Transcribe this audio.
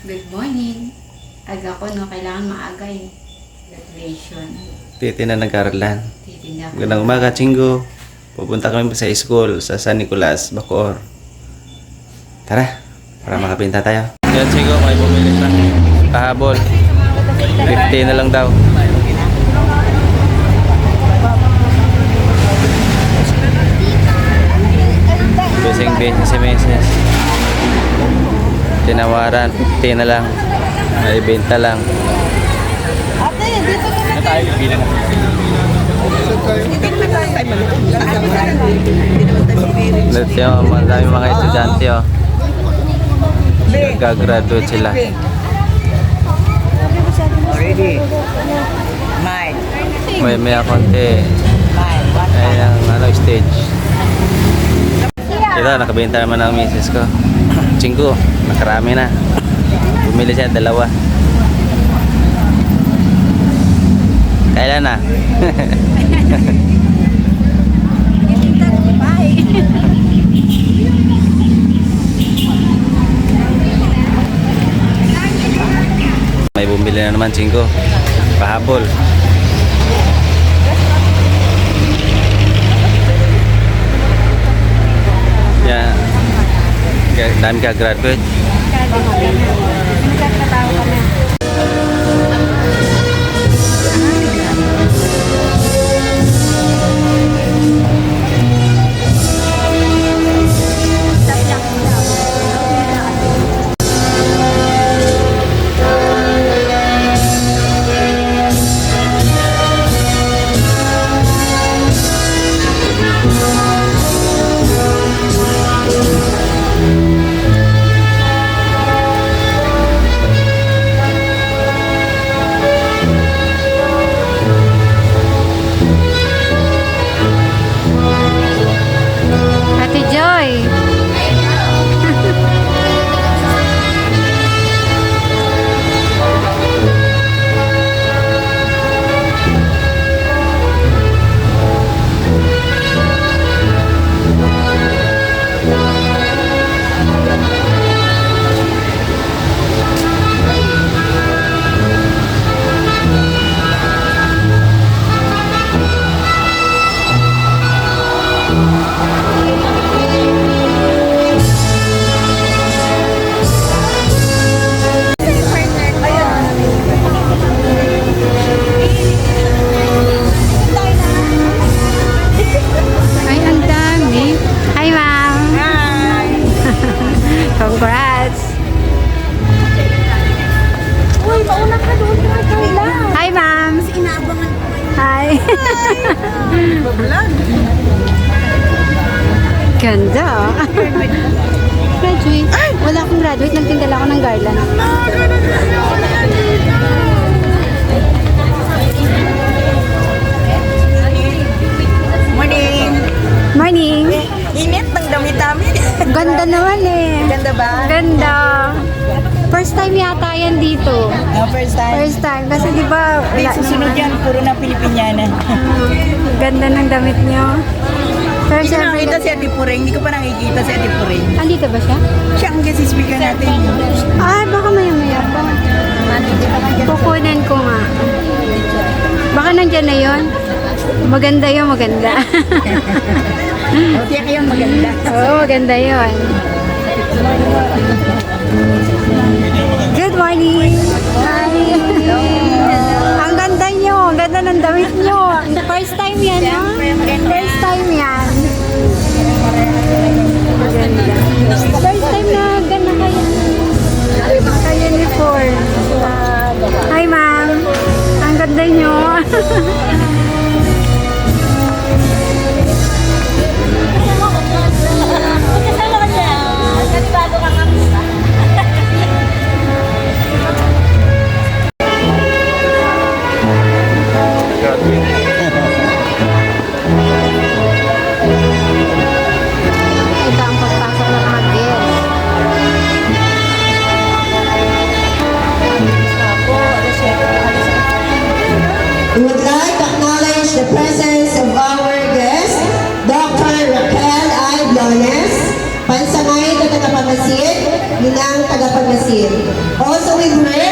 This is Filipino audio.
Good morning. Aga ko, no? Kailangan maaga eh. Graduation. Titi na nag-aralan. Titinda ko. Magandang umaga, Chingo. Pupunta kami sa school sa San Nicolas, Bacoor. Tara, para makapinta tayo. Yan, Chingo, may bumili na. Pahabol. 50 na lang daw. Besing-besing si Mrs. Tinawaran, 50 na lang. May benta lang. Ate, dito ka na tayo. Hindi naman tayo. Let's yung madami mga estudyante oh. Nag-graduate sila. Already. Mine. May konti. Mine. Ay ang stage. Ito, nakabenta naman ang misis ko. 5, nakarami na. Bumili siya 2. Kailan na? May bumili na naman 5. Pahabol. Yan. Dami ka graduate. Ate Joy. Ay, ang dami. Hi, ma'am. Hi. Congrats. Uy, mauna ka doon ka Carla. Hi, ma'am. Inaabangan ko. Hi. Babulan. Ganda. Graduate. Wala akong graduate. Nagtindala ako ng garland. Morning. Morning. Init ng damit namin. Ganda naman eh. Ganda ba? Ganda. First time yata yan dito. First time. First time. Kasi di ba May wala susunod naman. yan, puro na Pilipinyana. Ganda ng damit nyo. Pero Hindi ko syempre, nakita si Ate Puring. Hindi ko pa nakikita si Ate Puring. andito ba siya? Siya ang guest speaker natin. Ay, baka maya-maya pa. Kukunan ko nga. Baka nandyan na yun. Maganda yun, maganda. O, tiyak yun, maganda. Oo, maganda yun. Good morning! Hi! Ang ganda nyo, ang ganda ng damit nyo. First time yan, ha? First time yan. First time na ganda kayo. Naka-uniform. Hi, ma'am. Ang ganda nyo. Ito ang pagpasok ng mga guests. Would like libre?